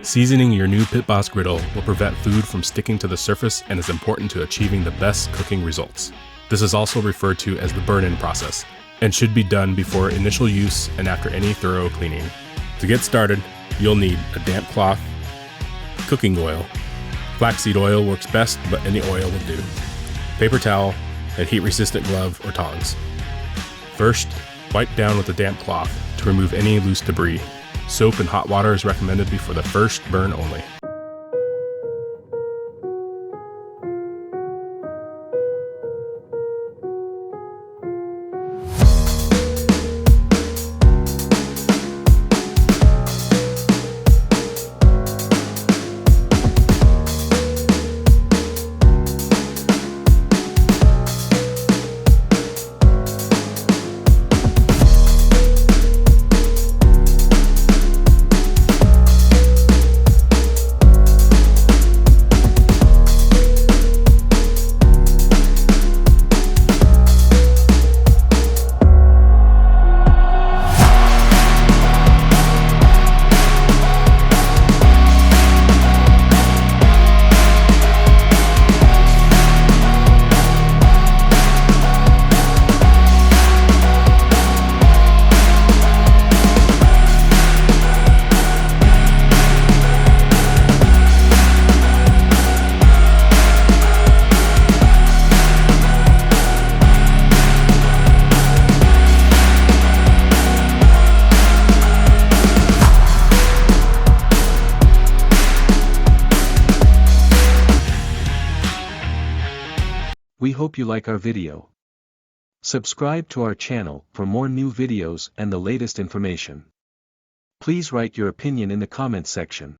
Seasoning your new Pit Boss griddle will prevent food from sticking to the surface and is important to achieving the best cooking results. This is also referred to as the burn-in process and should be done before initial use and after any thorough cleaning. To get started, you'll need a damp cloth, cooking oil, flaxseed oil works best but any oil will do, paper towel, and heat-resistant glove or tongs. First, wipe down with a damp cloth to remove any loose debris. Soap and hot water is recommended before the first burn only. We hope you like our video. Subscribe to our channel for more new videos and the latest information. Please write your opinion in the comments section.